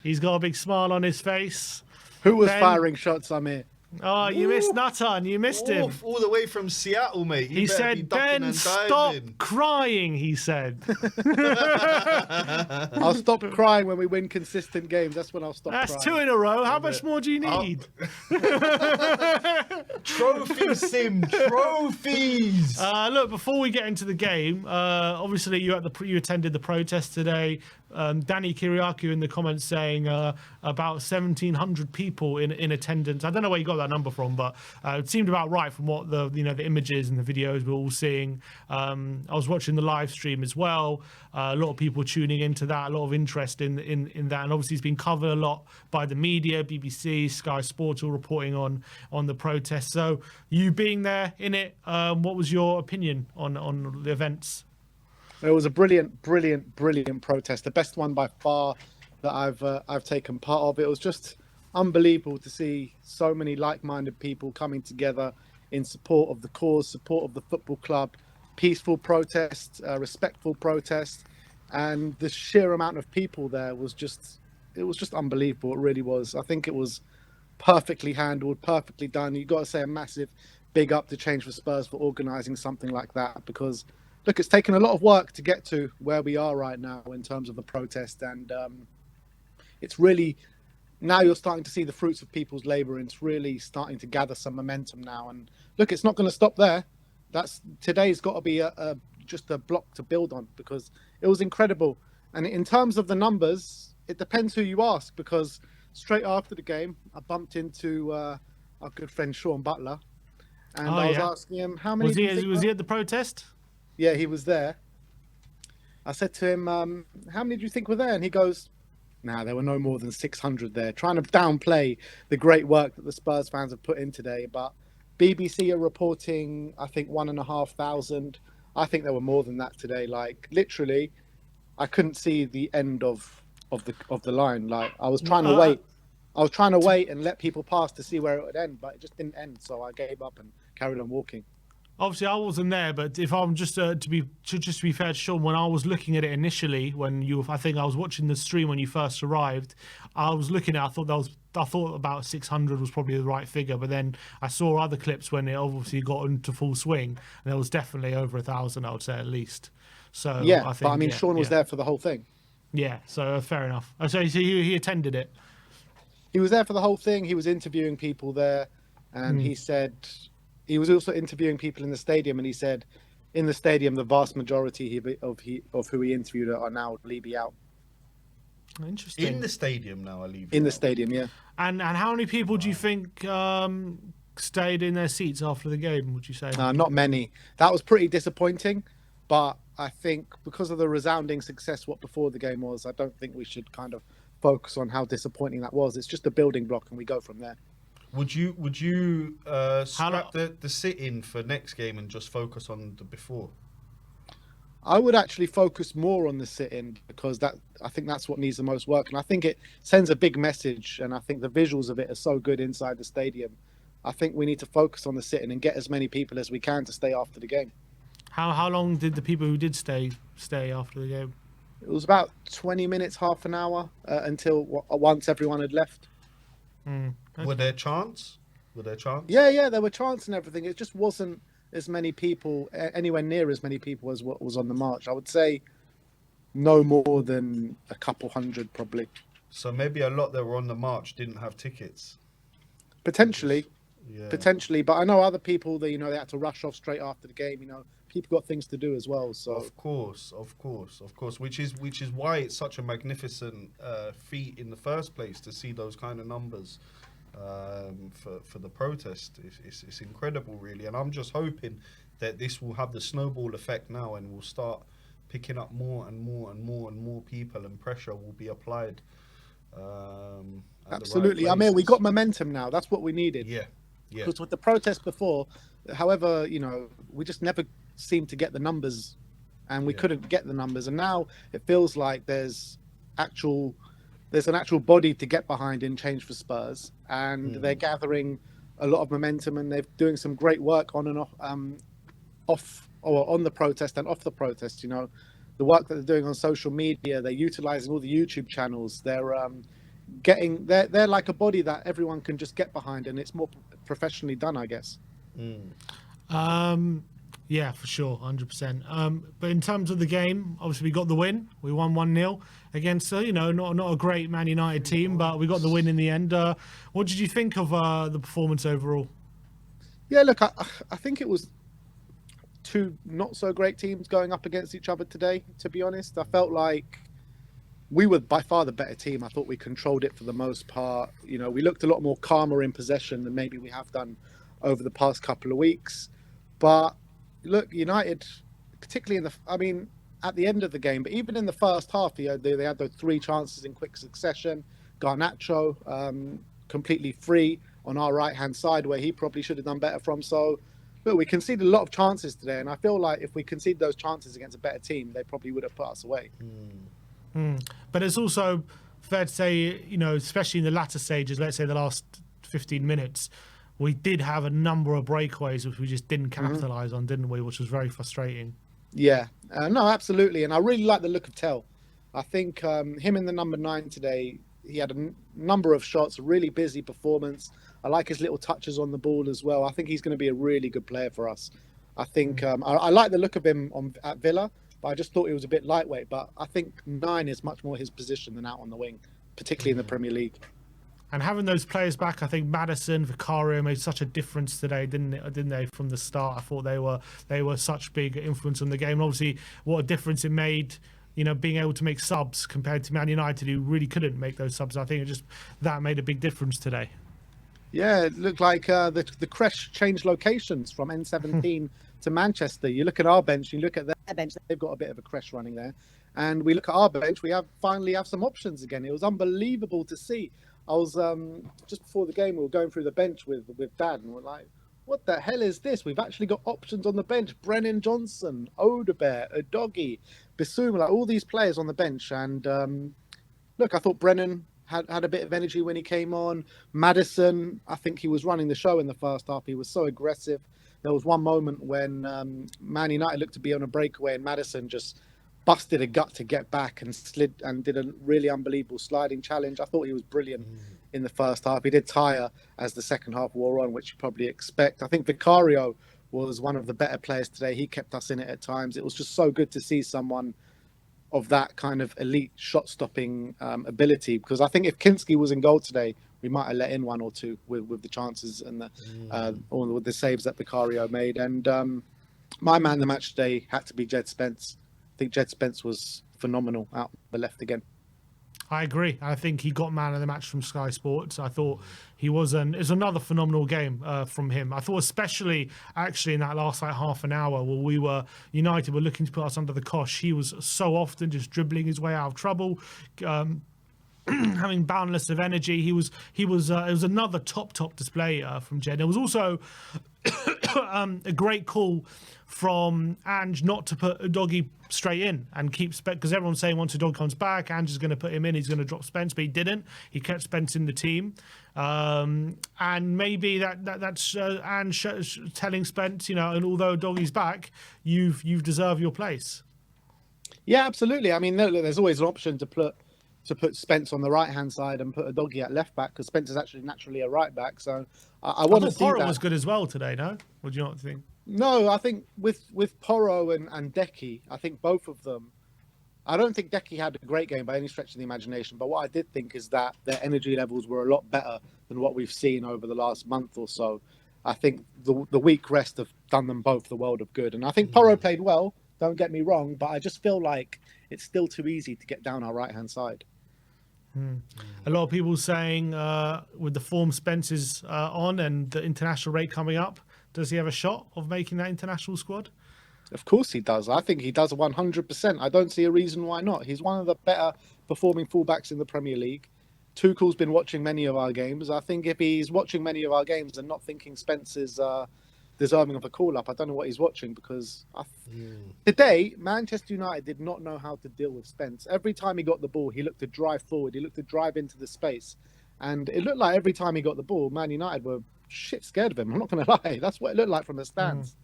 He's got a big smile on his face. Who was Ben- firing shots? I'm here. Oh, you missed Nuttun. You missed him. Oof, all the way from Seattle, mate. You He better be said, ducking Ben, and stop diving. crying, he said. I'll stop crying when we win consistent games. That's when I'll stop That's crying. 2 in a row. How much more do you need? Trophy sim, trophies. Look, before we get into the game, obviously you attended the protest today. Danny Kiriakou in the comments saying about 1,700 people in attendance. I don't know where you got that number from, but it seemed about right from what the images and the videos we're all seeing. I was watching the live stream as well. A lot of people tuning into that, a lot of interest in that, and obviously it's been covered a lot by the media, BBC, Sky Sports, all reporting on the protest. So you being there in it, what was your opinion on the events? It was a brilliant protest. The best one by far that I've taken part of. It was just unbelievable to see so many like-minded people coming together in support of the cause, support of the football club, peaceful protest, respectful protest, and the sheer amount of people there was just unbelievable. It really was. I think it was perfectly handled, perfectly done. You've got to say a massive big up to Change for Spurs for organising something like that, because look, it's taken a lot of work to get to where we are right now in terms of the protest, and it's really, now you're starting to see the fruits of people's labour, and it's really starting to gather some momentum now. And look, it's not going to stop there. Today's got to be just a block to build on, because it was incredible. And in terms of the numbers, it depends who you ask, because straight after the game, I bumped into our good friend Sean Butler, and I was asking him how many. Was he at the protest? Yeah, he was there. I said to him, how many do you think were there? And he goes, nah, there were no more than 600 there, trying to downplay the great work that the Spurs fans have put in today. But BBC are reporting, I think, 1,500. I think there were more than that today. Like, literally, I couldn't see the end of the line. Like, I was trying to wait. I was trying to wait and let people pass to see where it would end, but it just didn't end. So I gave up and carried on walking. Obviously, I wasn't there, but if I'm just to be fair to Sean, when I was looking at it initially, I think I was watching the stream when you first arrived. I was looking at, I thought about 600 was probably the right figure, but then I saw other clips when it obviously got into full swing, and there was definitely over 1,000, I would say at least. So yeah, I think, but I mean, Sean was there for the whole thing. Yeah, so fair enough. So he attended it. He was there for the whole thing. He was interviewing people there, and he said. He was also interviewing people in the stadium, and he said, in the stadium, the vast majority of who he interviewed are now Libby out. Interesting. In the stadium now, Libby. In the stadium, yeah. And how many people do you think stayed in their seats after the game, would you say? Not many. That was pretty disappointing, but I think because of the resounding success what before the game was, I don't think we should kind of focus on how disappointing that was. It's just a building block, and we go from there. Would you scrap the sit-in for next game and just focus on the before? I would actually focus more on the sit-in, because I think that's what needs the most work, and I think it sends a big message, and I think the visuals of it are so good inside the stadium. I think we need to focus on the sit-in and get as many people as we can to stay after the game. How long did the people who did stay after the game? It was about 20 minutes, half an hour, until once everyone had left. Okay. Were there chants? Yeah, there were chants and everything. It just wasn't as many people, anywhere near as many people as what was on the march. I would say no more than a couple hundred, probably. So maybe a lot that were on the march didn't have tickets. Potentially. Yeah. Potentially, but I know other people that they had to rush off straight after the game. People got things to do as well. So of course, which is why it's such a magnificent feat in the first place to see those kind of numbers for the protest. It's incredible, really, and I'm just hoping that this will have the snowball effect now, and we'll start picking up more and more people, and pressure will be applied. Absolutely, I mean, we got momentum now. That's what we needed. Yeah. Because with the protest before, however, we just never seemed to get the numbers, and we couldn't get the numbers. And now it feels like there's an actual body to get behind in Change for Spurs, and they're gathering a lot of momentum, and they're doing some great work on and off or on the protest and off the protest. The work that they're doing on social media, they're utilizing all the YouTube channels. They're they're like a body that everyone can just get behind, and it's more professionally done, I guess. Yeah, for sure, 100%. But in terms of the game, obviously we got the win. We won 1-0 against, not a great Man United team, but we got the win in the end. What did you think of the performance overall? Yeah, look, I think it was two not so great teams going up against each other today, to be honest. I felt like we were by far the better team. I thought we controlled it for the most part. We looked a lot more calmer in possession than maybe we have done over the past couple of weeks. But look, United, particularly at the end of the game, but even in the first half, they had those 3 chances in quick succession. Garnacho completely free on our right-hand side where he probably should have done better from. So, look, we conceded a lot of chances today, and I feel like if we conceded those chances against a better team, they probably would have put us away. But it's also fair to say, especially in the latter stages, let's say the last 15 minutes, we did have a number of breakaways which we just didn't capitalise on, didn't we? Which was very frustrating. Yeah, no, absolutely. And I really like the look of Tell. I think him in the number 9 today, he had a number of shots, a really busy performance. I like his little touches on the ball as well. I think he's going to be a really good player for us. I think I like the look of him at Villa, but I just thought he was a bit lightweight. But I think 9 is much more his position than out on the wing, particularly in the Premier League. And having those players back, I think Maddison, Vicario made such a difference today, didn't they? From the start, I thought they were such big influence on the game. And obviously, what a difference it made, being able to make subs compared to Man United, who really couldn't make those subs. I think that made a big difference today. Yeah, it looked like the creche changed locations from N17 to Manchester. You look at our bench, you look at their bench, they've got a bit of a creche running there. And we look at our bench, we finally have some options again. It was unbelievable to see. I was just before the game, we were going through the bench with Dad, and we're like, what the hell is this? We've actually got options on the bench. Brennan Johnson, Odebear, Udogie, Bissouma, like all these players on the bench. And look, I thought Brennan had a bit of energy when he came on. Maddison, I think he was running the show in the first half. He was so aggressive. There was one moment when Man United looked to be on a breakaway and Maddison just busted a gut to get back and slid and did a really unbelievable sliding challenge. I thought he was brilliant in the first half. He did tire as the second half wore on, which you probably expect. I think Vicario was one of the better players today. He kept us in it at times. It was just so good to see someone of that kind of elite shot-stopping ability, because I think if Kinski was in goal today, we might have let in 1 or 2 with the chances and or with the saves that Vicario made. And my man of the match today had to be Jed Spence. I think Jed Spence was phenomenal out the left again. I agree. I think he got man of the match from Sky Sports. I thought it was another phenomenal game from him. I thought especially actually in that last half an hour where United were looking to put us under the cosh. He was so often just dribbling his way out of trouble, having boundless of energy. It was another top display from Jed. There was also a great call from Ange not to put Udogie straight in and keep Spence, because everyone's saying once Udogie comes back, Ange is going to put him in, he's going to drop Spence, but he didn't. He kept Spence in the team. And maybe that's Ange telling Spence, and although Udogie's back, you've deserved your place. Yeah, absolutely. I mean, there's always an option to put Spence on the right-hand side and put Udogie at left back, because Spence is actually naturally a right back. So I want to see Porro that. was good as well today, no? Would you not think? No, I think with Porro and Decky, I think both of them, I don't think Decky had a great game by any stretch of the imagination, but what I did think is that their energy levels were a lot better than what we've seen over the last month or so. I think the week rest have done them both the world of good. And I think Porro played well, don't get me wrong, but I just feel like it's still too easy to get down our right-hand side. A lot of people saying with the form Spence is on and the international rate coming up, does he have a shot of making that international squad? Of course he does. I think he does 100%. I don't see a reason why not. He's one of the better performing fullbacks in the Premier League. Tuchel's been watching many of our games. I think if he's watching many of our games and not thinking Spence is deserving of a call-up, I don't know what he's watching, because today, Manchester United did not know how to deal with Spence. Every time he got the ball, he looked to drive forward. He looked to drive into the space. And it looked like every time he got the ball, Man United were shit scared of him. I'm not going to lie. That's what it looked like from the stands.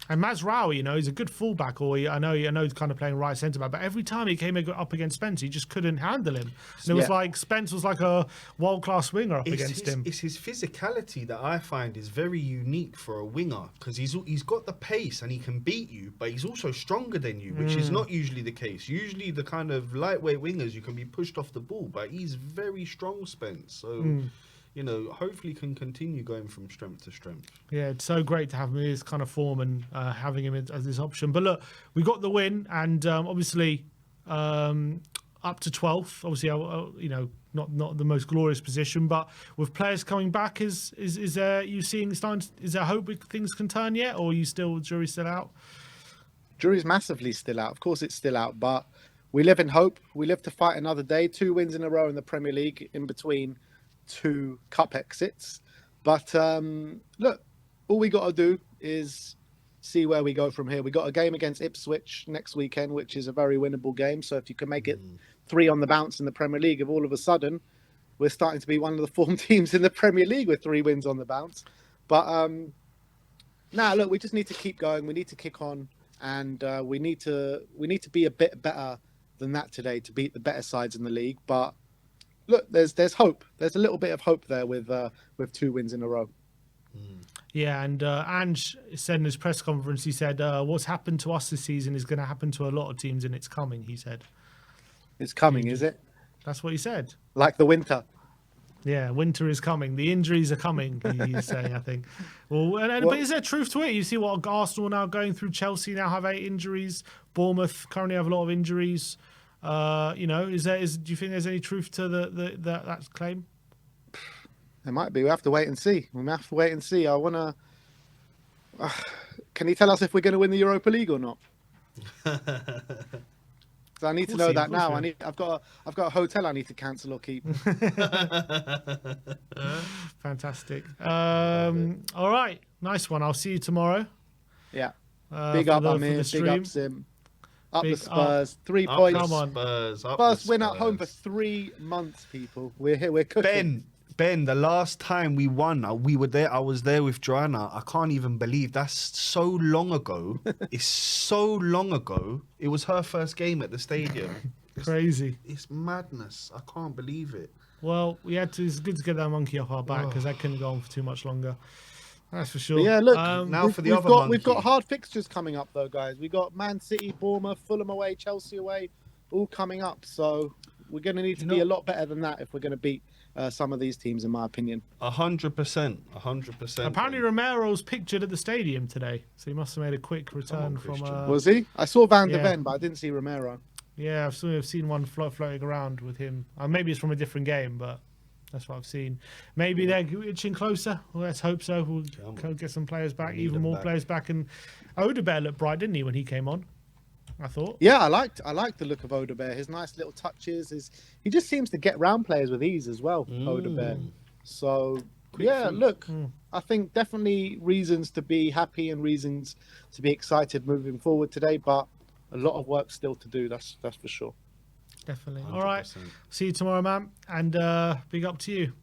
And Mazraoui, you know, he's a good fullback, I know he's kind of playing right centre back, but every time he came up against Spence, he just couldn't handle him. And it was like Spence was like a world-class winger up against him. It's his physicality that I find is very unique for a winger, because he's got the pace and he can beat you, but he's also stronger than you, which is not usually the case. Usually the kind of lightweight wingers, you can be pushed off the ball, but he's very strong, Spence. So... you know, hopefully can continue going from strength to strength. Yeah, it's so great to have him in his kind of form and having him as this option. But look, we got the win, and obviously up to 12th. Obviously, you know, not the most glorious position, but with players coming back, is there is there hope things can turn yet, or are you still jury's still out? Jury's massively still out. Of course, it's still out, but we live in hope. We live to fight another day. 2 wins in a row in the Premier League in between 2 cup exits. But look, all we got to do is see where we go from here. We got a game against Ipswich next weekend, which is a very winnable game. So if you can make it 3 on the bounce in the Premier League, if all of a sudden we're starting to be one of the form teams in the Premier League with 3 wins on the bounce. But look, we just need to keep going. We need to kick on, and we need to be a bit better than that today to beat the better sides in the league. But look, there's hope. There's a little bit of hope there with 2 wins in a row. Yeah, and Ange said in his press conference, he said, what's happened to us this season is going to happen to a lot of teams, and it's coming, he said. It's coming, is it? That's what he said. Like the winter. Yeah, winter is coming. The injuries are coming, he's saying, I think. Well, but is there truth to it? You see what Arsenal now going through, Chelsea now have 8 injuries, Bournemouth currently have a lot of injuries. You know, do you think there's any truth to that claim? There might be. We have to wait and see. I want to... can you tell us if we're going to win the Europa League or not? So I need to know that now. I've got a hotel I need to cancel or keep. Fantastic. All right. Nice one. I'll see you tomorrow. Yeah. Big up, Amir. Big up, Sim. Up the Spurs. 3 points. Come on. First win at home for 3 months, people. We're here. We're cooking. Ben, the last time we won, we were there. I was there with Joanna. I can't even believe that's so long ago. It's so long ago. It was her first game at the stadium. Crazy. It's madness. I can't believe it. Well, it's good to get that monkey off our back, because that couldn't go on for too much longer. That's for sure. But yeah, look. Now for the other monkey. We've got hard fixtures coming up, though, guys. We got Man City, Bournemouth, Fulham away, Chelsea away, all coming up. So we're going to need to be a lot better than that if we're going to beat some of these teams, in my opinion. 100%. Apparently Romero's pictured at the stadium today, so he must have made a quick return from... Was he? I saw Van de Ven, but I didn't see Romero. Yeah, I've seen one floating around with him. Maybe it's from a different game, but that's what I've seen. Maybe they're inching closer. Well, let's hope so. We'll get some players back, even more players back. And Odegaard looked bright, didn't he, when he came on? I thought. Yeah, I liked the look of Odegaard. His nice little touches. He just seems to get round players with ease as well, Odegaard. So look, I think definitely reasons to be happy and reasons to be excited moving forward today, but a lot of work still to do. That's for sure. Definitely. 100%. All right. See you tomorrow, man, and big up to you.